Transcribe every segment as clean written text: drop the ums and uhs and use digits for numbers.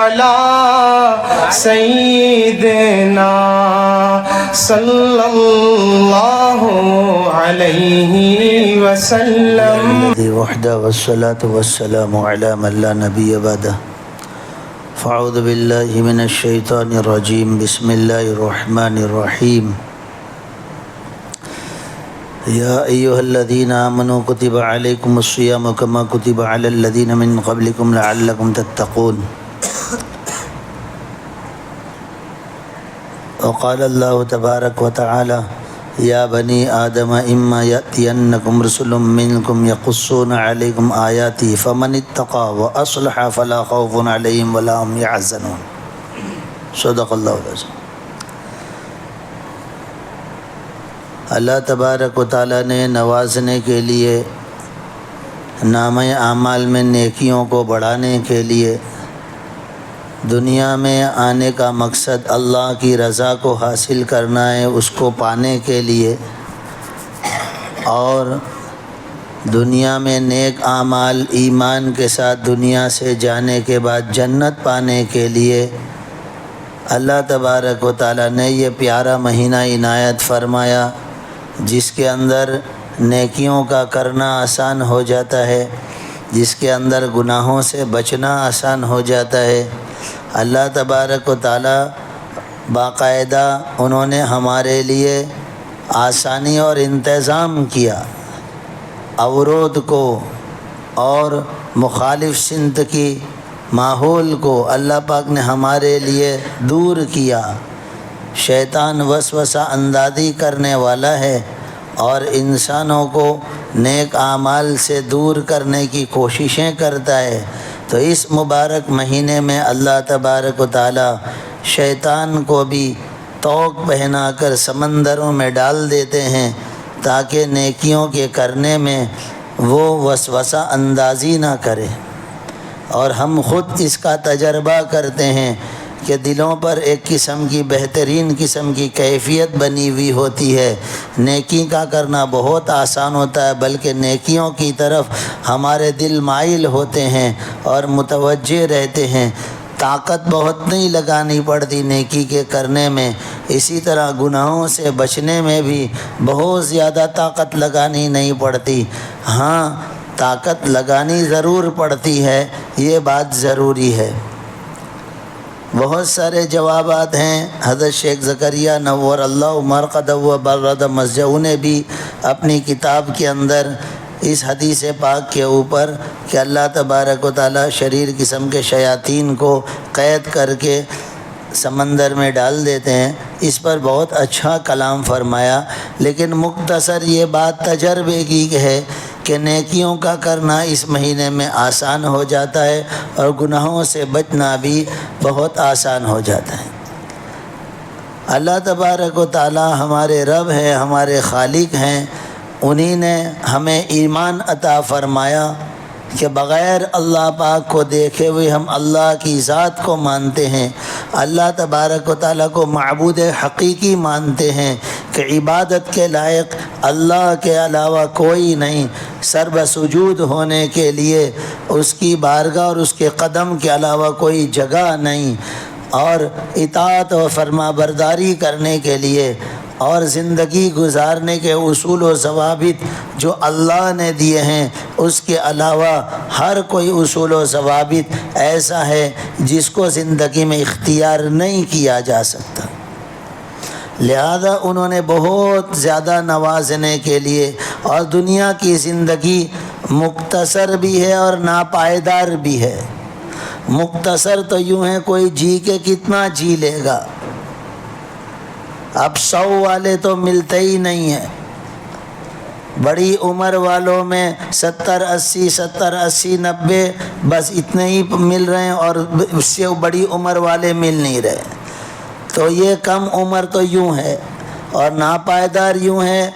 على سيدنا صلى الله عليه وسلم الذي وحده والصلاة والسلام على من لا نبي بعده فاعوذ بالله من الشيطان الرجيم بسم الله الرحمن الرحيم يا أيها الذين آمنوا كتب عليكم الصيام كما كتب على الذين من قبلكم لعلكم تتقون وقال الله تبارك وتعالى يا بني آدم إما يأتينكم رسل منكم يقصون عليكم آياتي فمن اتقى وأصلح فلا خوف عليهم ولا هم يحزنون صدق الله العظيم۔ اللہ تبارک و تعالیٰ نے نوازنے کے لیے نامہ اعمال میں نیکیوں کو بڑھانے کے لیے دنیا میں آنے کا مقصد اللہ کی رضا کو حاصل کرنا ہے، اس کو پانے کے لیے، اور دنیا میں نیک اعمال ایمان کے ساتھ دنیا سے جانے کے بعد جنت پانے کے لیے اللہ تبارک و تعالیٰ نے یہ پیارا مہینہ عنایت فرمایا، جس کے اندر نیکیوں کا کرنا آسان ہو جاتا ہے، جس کے اندر گناہوں سے بچنا آسان ہو جاتا ہے۔ اللہ تبارک و تعالیٰ باقاعدہ انہوں نے ہمارے لیے آسانی اور انتظام کیا، اورود کو اور مخالف سمت کی ماحول کو اللہ پاک نے ہمارے لیے دور کیا۔ شیطان وسوسہ اندازی کرنے والا ہے اور انسانوں کو نیک اعمال سے دور کرنے کی کوششیں کرتا ہے، تو اس مبارک مہینے میں اللہ تبارک و تعالی شیطان کو بھی طوق پہنا کر سمندروں میں ڈال دیتے ہیں تاکہ نیکیوں کے کرنے میں وہ وسوسہ اندازی نہ کرے۔ اور ہم خود اس کا تجربہ کرتے ہیں کہ دلوں پر ایک قسم کی بہترین قسم کی کیفیت بنی ہوئی ہوتی ہے، نیکی کا کرنا بہت آسان ہوتا ہے، بلکہ نیکیوں کی طرف ہمارے دل مائل ہوتے ہیں اور متوجہ رہتے ہیں۔ طاقت بہت نہیں لگانی پڑتی نیکی کے کرنے میں، اسی طرح گناہوں سے بچنے میں بھی بہت زیادہ طاقت لگانی نہیں پڑتی۔ ہاں، طاقت لگانی ضرور پڑتی ہے، یہ بات ضروری ہے۔ بہت سارے جوابات ہیں۔ حضرت شیخ زکریا نور اللہ مرقدہ و برد مسجع نے بھی اپنی کتاب کے اندر اس حدیث پاک کے اوپر کہ اللہ تبارک و تعالیٰ شریر قسم کے شیاطین کو قید کر کے سمندر میں ڈال دیتے ہیں، اس پر بہت اچھا کلام فرمایا، لیکن مختصر یہ بات تجربے کی ہے کہ نیکیوں کا کرنا اس مہینے میں آسان ہو جاتا ہے اور گناہوں سے بچنا بھی بہت آسان ہو جاتا ہے۔ اللہ تبارک و تعالی ہمارے رب ہیں، ہمارے خالق ہیں، انہی نے ہمیں ایمان عطا فرمایا کہ بغیر اللہ پاک کو دیکھے ہوئے ہم اللہ کی ذات کو مانتے ہیں، اللہ تبارک و تعالیٰ کو معبود حقیقی مانتے ہیں کہ عبادت کے لائق اللہ کے علاوہ کوئی نہیں، سرب سجود ہونے کے لیے اس کی بارگاہ اور اس کے قدم کے علاوہ کوئی جگہ نہیں، اور اطاعت و فرما برداری کرنے کے لیے اور زندگی گزارنے کے اصول و ضوابط جو اللہ نے دیے ہیں، اس کے علاوہ ہر کوئی اصول و ضوابط ایسا ہے جس کو زندگی میں اختیار نہیں کیا جا سکتا۔ لہذا انہوں نے بہت زیادہ نوازنے کے لیے، اور دنیا کی زندگی مختصر بھی ہے اور ناپائیدار بھی ہے۔ مختصر تو یوں ہے کوئی جی کے کتنا جی لے گا، اب 100 والے تو ملتے ہی نہیں ہیں، بڑی عمر والوں میں 70 80 90 بس اتنے ہی مل رہے ہیں، اور اس سے بڑی عمر والے مل نہیں رہے، تو یہ کم عمر تو یوں ہے، اور ناپائیدار یوں ہے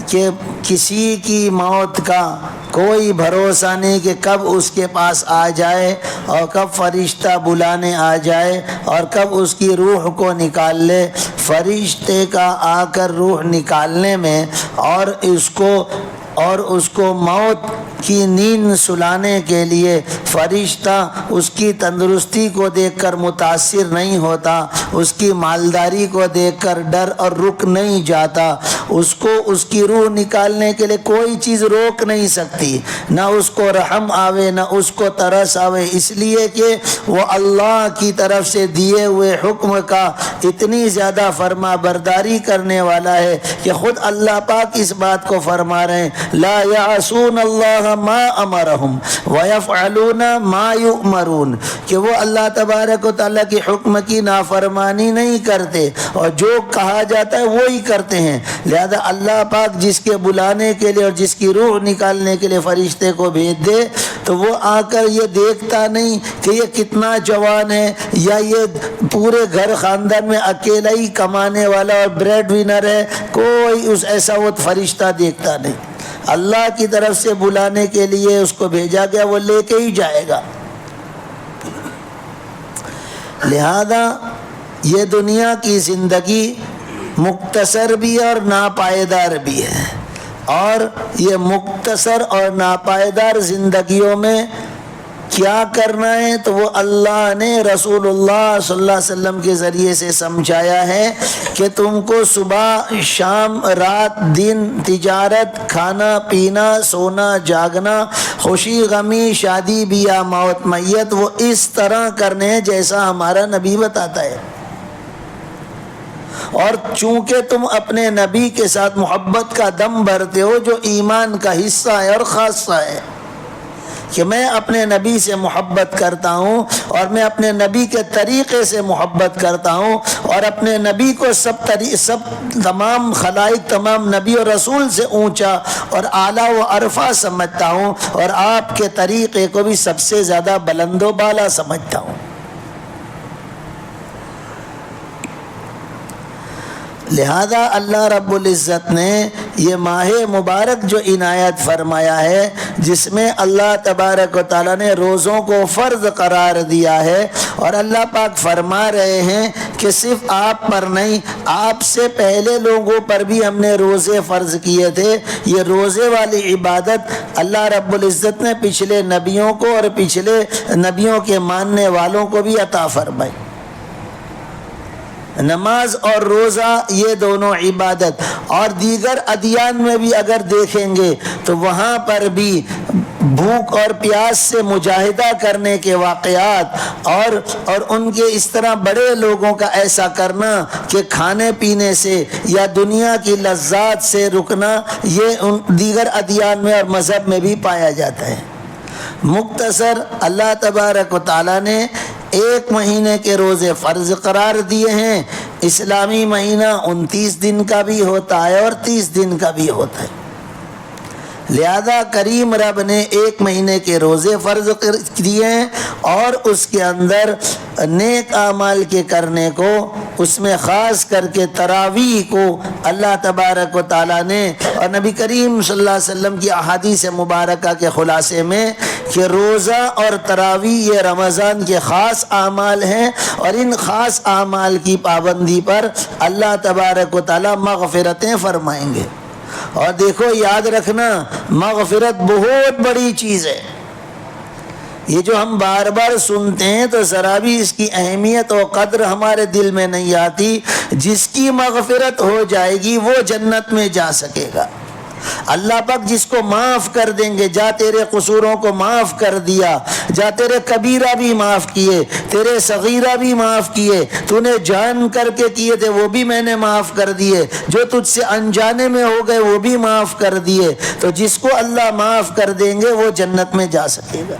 کہ کسی کی موت کا کوئی بھروسہ نہیں کہ کب اس کے پاس آ جائے اور کب فرشتہ بلانے آ جائے اور کب اس کی روح کو نکال لے۔ فرشتے کا آ کر روح نکالنے میں اور اس کو موت کی نیند سلانے کے لیے فرشتہ اس کی تندرستی کو دیکھ کر متاثر نہیں ہوتا، اس کی مالداری کو دیکھ کر ڈر اور رک نہیں جاتا، اس کو اس کی روح نکالنے کے لیے کوئی چیز روک نہیں سکتی، نہ اس کو رحم آوے نہ اس کو ترس آوے، اس لیے کہ وہ اللہ کی طرف سے دیے ہوئے حکم کا اتنی زیادہ فرما برداری کرنے والا ہے کہ خود اللہ پاک اس بات کو فرما رہے ہیں لا یعصون اللہ ما امرہم ویفعلون ما یؤمرون، کہ وہ اللہ تبارک و تعالیٰ کی حکم کی نافرمانی نہیں کرتے اور جو کہا جاتا ہے وہی کرتے ہیں۔ لہذا اللہ پاک جس کے بلانے کے لیے اور جس کی روح نکالنے کے لیے فرشتے کو بھیج دے تو وہ آ کر یہ دیکھتا نہیں کہ یہ کتنا جوان ہے یا یہ پورے گھر خاندان میں اکیلا ہی کمانے والا اور بریڈ ونر ہے، کوئی اس ایسا وہ فرشتہ دیکھتا نہیں۔ اللہ کی طرف سے بلانے کے لیے اس کو بھیجا گیا، وہ لے کے ہی جائے گا۔ لہذا یہ دنیا کی زندگی مختصر بھی ہے اور ناپائیدار بھی ہے، اور یہ مختصر اور ناپائیدار زندگیوں میں کیا کرنا ہے تو وہ اللہ نے رسول اللہ صلی اللہ علیہ وسلم کے ذریعے سے سمجھایا ہے کہ تم کو صبح شام رات دن تجارت کھانا پینا سونا جاگنا خوشی غمی شادی بیاہ موت میت وہ اس طرح کرنے ہیں جیسا ہمارا نبی بتاتا ہے، اور چونکہ تم اپنے نبی کے ساتھ محبت کا دم بھرتے ہو جو ایمان کا حصہ ہے اور خاصہ ہے کہ میں اپنے نبی سے محبت کرتا ہوں اور میں اپنے نبی کے طریقے سے محبت کرتا ہوں اور اپنے نبی کو سب تمام خلائق تمام نبی اور رسول سے اونچا اور اعلیٰ و عرفہ سمجھتا ہوں اور آپ کے طریقے کو بھی سب سے زیادہ بلند و بالا سمجھتا ہوں۔ لہذا اللہ رب العزت نے یہ ماہ مبارک جو عنایت فرمایا ہے جس میں اللہ تبارک و تعالیٰ نے روزوں کو فرض قرار دیا ہے، اور اللہ پاک فرما رہے ہیں کہ صرف آپ پر نہیں آپ سے پہلے لوگوں پر بھی ہم نے روزے فرض کیے تھے۔ یہ روزے والی عبادت اللہ رب العزت نے پچھلے نبیوں کو اور پچھلے نبیوں کے ماننے والوں کو بھی عطا فرمائی۔ نماز اور روزہ یہ دونوں عبادت، اور دیگر ادیان میں بھی اگر دیکھیں گے تو وہاں پر بھی بھوک اور پیاس سے مجاہدہ کرنے کے واقعات اور ان کے اس طرح بڑے لوگوں کا ایسا کرنا کہ کھانے پینے سے یا دنیا کی لذات سے رکنا، یہ دیگر ادیان میں اور مذہب میں بھی پایا جاتا ہے۔ مختصر اللہ تبارک و تعالیٰ نے ایک مہینے کے روزے فرض قرار دیے ہیں۔ اسلامی مہینہ 29 دن کا بھی ہوتا ہے اور 30 دن کا بھی ہوتا ہے، لہذا کریم رب نے ایک مہینے کے روزے فرض دیے ہیں اور اس کے اندر نیک اعمال کے کرنے کو، اس میں خاص کر کے تراویح کو اللہ تبارک و تعالیٰ نے اور نبی کریم صلی اللہ علیہ وسلم کی احادیث مبارکہ کے خلاصے میں کہ روزہ اور تراویح یہ رمضان کے خاص اعمال ہیں، اور ان خاص اعمال کی پابندی پر اللہ تبارک و تعالیٰ مغفرتیں فرمائیں گے۔ اور دیکھو یاد رکھنا مغفرت بہت بڑی چیز ہے، یہ جو ہم بار بار سنتے ہیں تو ذرا بھی اس کی اہمیت اور قدر ہمارے دل میں نہیں آتی۔ جس کی مغفرت ہو جائے گی وہ جنت میں جا سکے گا۔ اللہ پاک جس کو معاف کر دیں گے، جا تیرے قصوروں کو معاف کر دیا، جا تیرے کبیرہ بھی معاف کیے، تیرے صغیرہ بھی معاف کیے، تو نے جان کر کے کیے تھے وہ بھی میں نے معاف کر دیے، جو تجھ سے انجانے میں ہو گئے وہ بھی معاف کر دیے۔ تو جس کو اللہ معاف کر دیں گے وہ جنت میں جا سکے گا۔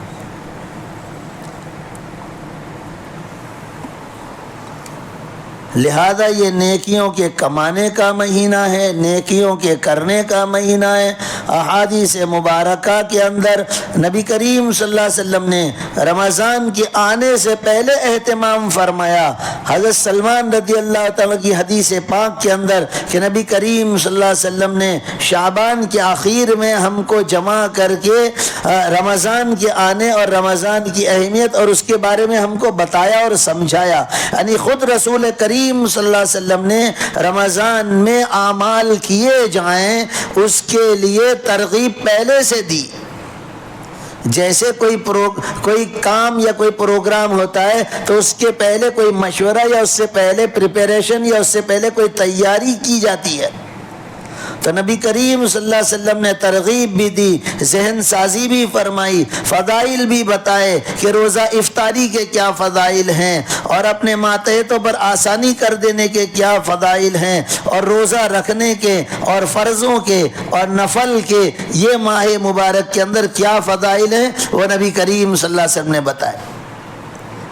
لہذا یہ نیکیوں کے کمانے کا مہینہ ہے، نیکیوں کے کرنے کا مہینہ ہے۔ احادیث مبارکہ کے اندر نبی کریم صلی اللہ علیہ وسلم نے رمضان کے آنے سے پہلے اہتمام فرمایا۔ حضرت سلمان رضی اللہ تعالیٰ کی حدیث پاک کے اندر کہ نبی کریم صلی اللہ علیہ وسلم نے شعبان کے آخر میں ہم کو جمع کر کے رمضان کے آنے اور رمضان کی اہمیت اور اس کے بارے میں ہم کو بتایا اور سمجھایا۔ یعنی خود رسول کریم صلی اللہ علیہ وسلم نے رمضان میں اعمال کیے جائیں اس کے لیے ترغیب پہلے سے دی۔ جیسے کوئی کام یا کوئی پروگرام ہوتا ہے تو اس کے پہلے کوئی مشورہ یا اس سے پہلے پریپریشن یا اس سے پہلے کوئی تیاری کی جاتی ہے. تو نبی کریم صلی اللہ علیہ وسلم نے ترغیب بھی دی، ذہن سازی بھی فرمائی، فضائل بھی بتائے کہ روزہ افطاری کے کیا فضائل ہیں اور اپنے ماتحتوں پر آسانی کر دینے کے کیا فضائل ہیں، اور روزہ رکھنے کے اور فرضوں کے اور نفل کے یہ ماہ مبارک کے اندر کیا فضائل ہیں، وہ نبی کریم صلی اللہ علیہ وسلم نے بتائے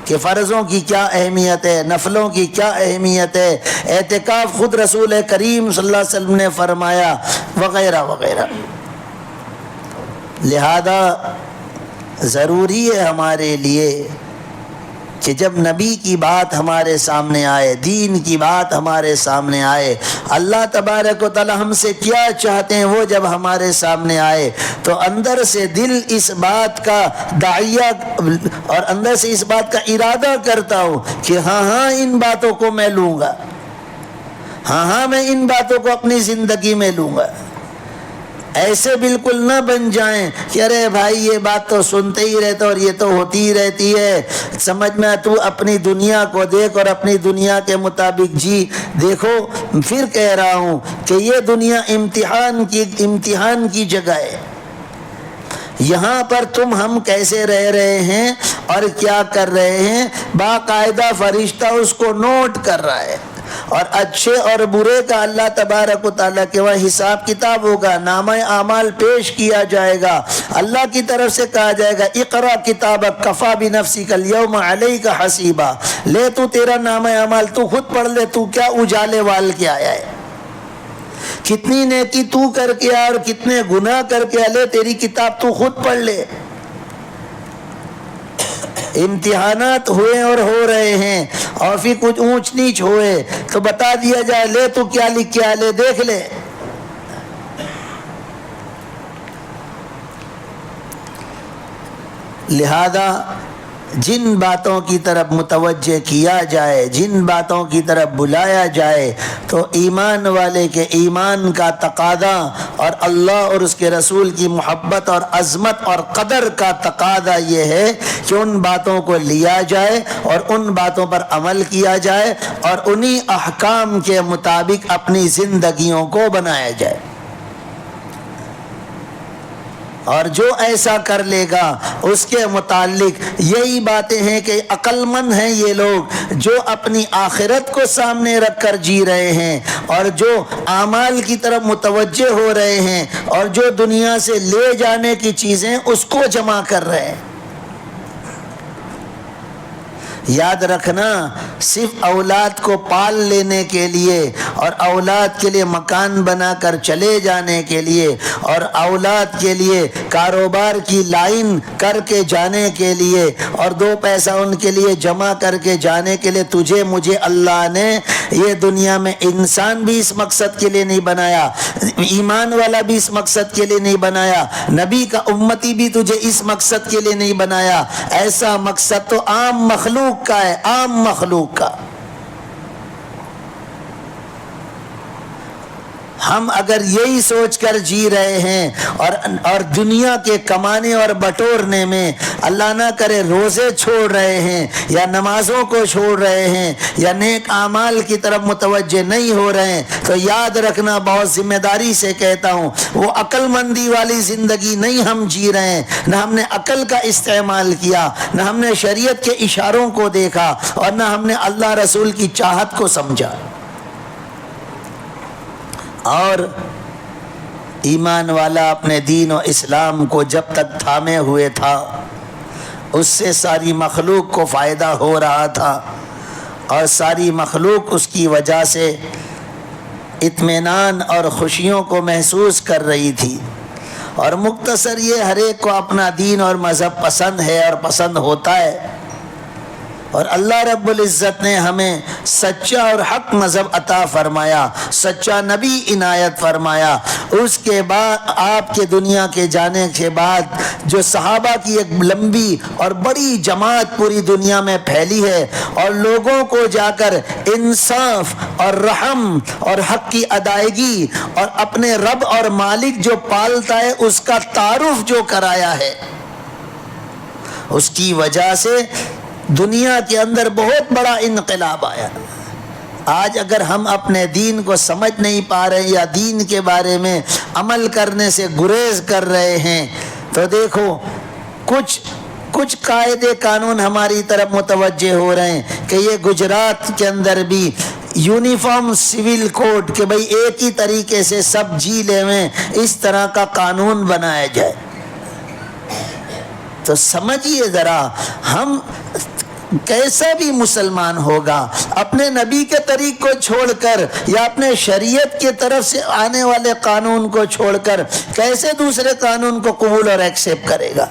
کہ فرضوں کی کیا اہمیت ہے، نفلوں کی کیا اہمیت ہے، اعتکاف خود رسول کریم صلی اللہ علیہ وسلم نے فرمایا، وغیرہ وغیرہ. لہذا ضروری ہے ہمارے لیے کہ جب نبی کی بات ہمارے سامنے آئے، دین کی بات ہمارے سامنے آئے، اللہ تبارک و تعالی ہم سے کیا چاہتے ہیں وہ جب ہمارے سامنے آئے، تو اندر سے دل اس بات کا داعیہ اور اندر سے اس بات کا ارادہ کرتا ہوں کہ ہاں ان باتوں کو میں لوں گا، ہاں میں ان باتوں کو اپنی زندگی میں لوں گا. ایسے بالکل نہ بن جائیں کہ ارے بھائی یہ بات تو سنتے ہی رہتے اور یہ تو ہوتی ہی رہتی ہے، سمجھ میں تو اپنی دنیا کو دیکھ اور اپنی دنیا کے مطابق جی. دیکھو پھر کہہ رہا ہوں کہ یہ دنیا امتحان کی جگہ ہے. یہاں پر تم ہم کیسے رہ رہے ہیں اور کیا کر رہے ہیں، باقاعدہ فرشتہ اس کو نوٹ کر رہا ہے، اور اچھے اور برے کا اللہ تبارک و تعالیٰ کے وہاں حساب کتاب ہوگا، نامہ اعمال پیش کیا جائے گا. اللہ کی طرف سے کہا جائے گا اقرا کتابک کفا بنفسک اليوم علیک حسیبا، لے تو تیرا نامہ اعمال تو خود پڑھ لے، تو کیا اجالے وال کے آیا ہے، کتنی نیکی تو کر کے آیا اور کتنے گناہ کر کے آیا، لے تیری کتاب تو خود پڑھ لے. امتحانات ہوئے اور ہو رہے ہیں، اور پھر کچھ اونچ نیچ ہوئے تو بتا دیا جائے لے تو کیا لکھ کے آئے، لے دیکھ لے. لہذا جن باتوں کی طرف متوجہ کیا جائے، جن باتوں کی طرف بلایا جائے، تو ایمان والے کے ایمان کا تقاضا اور اللہ اور اس کے رسول کی محبت اور عظمت اور قدر کا تقاضا یہ ہے کہ ان باتوں کو لیا جائے اور ان باتوں پر عمل کیا جائے اور انہی احکام کے مطابق اپنی زندگیوں کو بنایا جائے. اور جو ایسا کر لے گا اس کے متعلق یہی باتیں ہیں کہ عقل مند ہیں یہ لوگ جو اپنی آخرت کو سامنے رکھ کر جی رہے ہیں اور جو اعمال کی طرف متوجہ ہو رہے ہیں اور جو دنیا سے لے جانے کی چیزیں اس کو جمع کر رہے ہیں. یاد رکھنا، صرف اولاد کو پال لینے کے لیے اور اولاد کے لیے مکان بنا کر چلے جانے کے لیے اور اولاد کے لیے کاروبار کی لائن کر کے جانے کے لیے اور دو پیسہ ان کے لیے جمع کر کے جانے کے لیے تجھے مجھے اللہ نے یہ دنیا میں انسان بھی اس مقصد کے لیے نہیں بنایا، ایمان والا بھی اس مقصد کے لیے نہیں بنایا، نبی کا امتی بھی تجھے اس مقصد کے لیے نہیں بنایا. ایسا مقصد تو عام مخلوق کا ہے، عام مخلوق کا. ہم اگر یہی سوچ کر جی رہے ہیں اور دنیا کے کمانے اور بٹورنے میں اللہ نہ کرے روزے چھوڑ رہے ہیں یا نمازوں کو چھوڑ رہے ہیں یا نیک اعمال کی طرف متوجہ نہیں ہو رہے ہیں، تو یاد رکھنا، بہت ذمہ داری سے کہتا ہوں، وہ عقل مندی والی زندگی نہیں ہم جی رہے ہیں. نہ ہم نے عقل کا استعمال کیا، نہ ہم نے شریعت کے اشاروں کو دیکھا اور نہ ہم نے اللہ رسول کی چاہت کو سمجھا. اور ایمان والا اپنے دین و اسلام کو جب تک تھامے ہوئے تھا اس سے ساری مخلوق کو فائدہ ہو رہا تھا اور ساری مخلوق اس کی وجہ سے اطمینان اور خوشیوں کو محسوس کر رہی تھی. اور مختصر یہ ہر ایک کو اپنا دین اور مذہب پسند ہے اور پسند ہوتا ہے، اور اللہ رب العزت نے ہمیں سچا اور حق مذہب عطا فرمایا، سچا نبی عنایت فرمایا. اس کے بعد آپ کے دنیا کے جانے کے بعد جو صحابہ کی ایک لمبی اور بڑی جماعت پوری دنیا میں پھیلی ہے اور لوگوں کو جا کر انصاف اور رحم اور حق کی ادائیگی اور اپنے رب اور مالک جو پالتا ہے اس کا تعارف جو کرایا ہے، اس کی وجہ سے دنیا کے اندر بہت بڑا انقلاب آیا۔ آج اگر ہم اپنے دین کو سمجھ نہیں پا رہے یا دین کے بارے میں عمل کرنے سے گریز کر رہے ہیں تو دیکھو کچھ قاعدے قانون ہماری طرف متوجہ ہو رہے ہیں کہ یہ گجرات کے اندر بھی یونیفارم سول کوڈ کہ بھئی ایک ہی طریقے سے سب جی لیں، اس طرح کا قانون بنایا جائے۔ تو سمجھیے ذرا، ہم کیسا بھی مسلمان ہوگا اپنے نبی کے طریق کو چھوڑ کر یا اپنے شریعت کی طرف سے آنے والے قانون کو چھوڑ کر کیسے دوسرے قانون کو قبول اور ایکسیپٹ کرے گا؟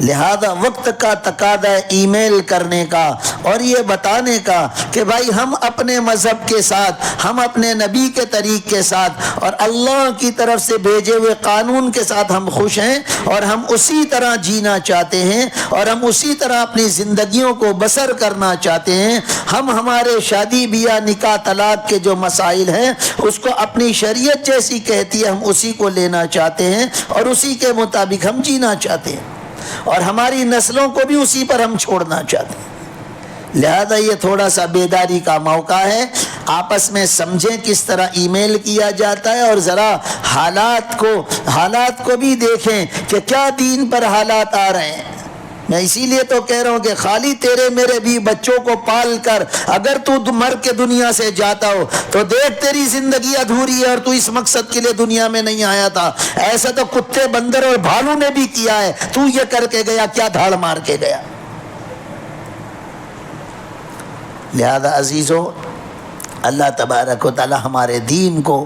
لہذا وقت کا تقاضا ہے ای میل کرنے کا اور یہ بتانے کا کہ بھائی ہم اپنے مذہب کے ساتھ، ہم اپنے نبی کے طریق کے ساتھ اور اللہ کی طرف سے بھیجے ہوئے قانون کے ساتھ ہم خوش ہیں اور ہم اسی طرح جینا چاہتے ہیں اور ہم اسی طرح اپنی زندگیوں کو بسر کرنا چاہتے ہیں۔ ہم ہمارے شادی بیاہ نکاح طلاق کے جو مسائل ہیں اس کو اپنی شریعت جیسی کہتی ہے ہم اسی کو لینا چاہتے ہیں اور اسی کے مطابق ہم جینا چاہتے ہیں اور ہماری نسلوں کو بھی اسی پر ہم چھوڑنا چاہتے ہیں۔ لہذا یہ تھوڑا سا بیداری کا موقع ہے، آپس میں سمجھیں کس طرح ای میل کیا جاتا ہے اور ذرا حالات کو بھی دیکھیں کہ کیا دین پر حالات آ رہے ہیں۔ میں اسی لیے تو کہہ رہا ہوں کہ خالی تیرے میرے بھی بچوں کو پال کر اگر تو مر کے دنیا سے جاتا ہو تو دیکھ تیری زندگی ادھوری ہے اور تو اس مقصد کے لیے دنیا میں نہیں آیا تھا۔ ایسا تو کتے بندر اور بھالو نے بھی کیا ہے، تو یہ کر کے گیا، کیا دھاڑ مار کے گیا؟ لہذا عزیزو، اللہ تبارک و تعالی ہمارے دین کو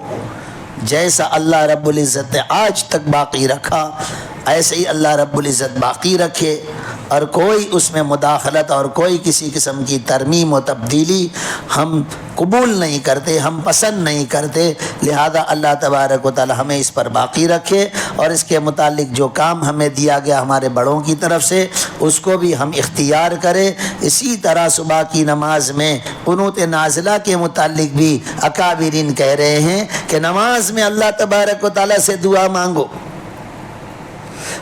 جیسا اللہ رب العزت نے آج تک باقی رکھا ایسے ہی اللہ رب العزت باقی رکھے اور کوئی اس میں مداخلت اور کوئی کسی قسم کی ترمیم و تبدیلی ہم قبول نہیں کرتے، ہم پسند نہیں کرتے۔ لہذا اللہ تبارک و تعالی ہمیں اس پر باقی رکھے اور اس کے متعلق جو کام ہمیں دیا گیا ہمارے بڑوں کی طرف سے اس کو بھی ہم اختیار کریں۔ اسی طرح صبح کی نماز میں قنوت نازلہ کے متعلق بھی اکابرین کہہ رہے ہیں کہ نماز میں اللہ تبارک و تعالی سے دعا مانگو۔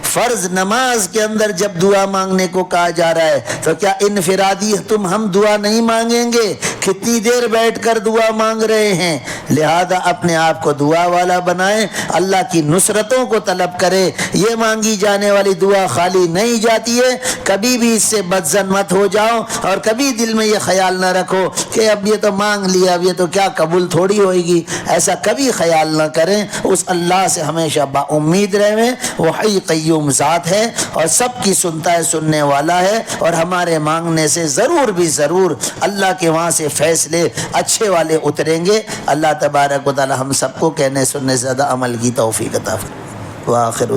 فرض نماز کے اندر جب دعا مانگنے کو کہا جا رہا ہے تو کیا انفرادی ہم دعا نہیں مانگیں گے؟ کتنی دیر بیٹھ کر دعا مانگ رہے ہیں۔ لہذا اپنے آپ کو دعا والا بنائیں، اللہ کی نصرتوں کو طلب کرے۔ یہ مانگی جانے والی دعا خالی نہیں جاتی ہے، کبھی بھی اس سے بدظن مت ہو جاؤ اور کبھی دل میں یہ خیال نہ رکھو کہ اب یہ تو مانگ لیا، اب یہ تو کیا قبول تھوڑی ہوئے گی۔ ایسا کبھی خیال نہ کریں، اس اللہ سے ہمیشہ با امید رہیں۔ وہ حی قیوم ذات ہے اور سب کی سنتا ہے، سننے والا ہے اور ہمارے مانگنے سے ضرور بھی ضرور اللہ کے وہاں سے فیصلے اچھے والے اتریں گے۔ اللہ تبارک و تعالی ہم سب کو کہنے سننے سے زیادہ عمل کی توفیق عطا فرمائے۔ وآخر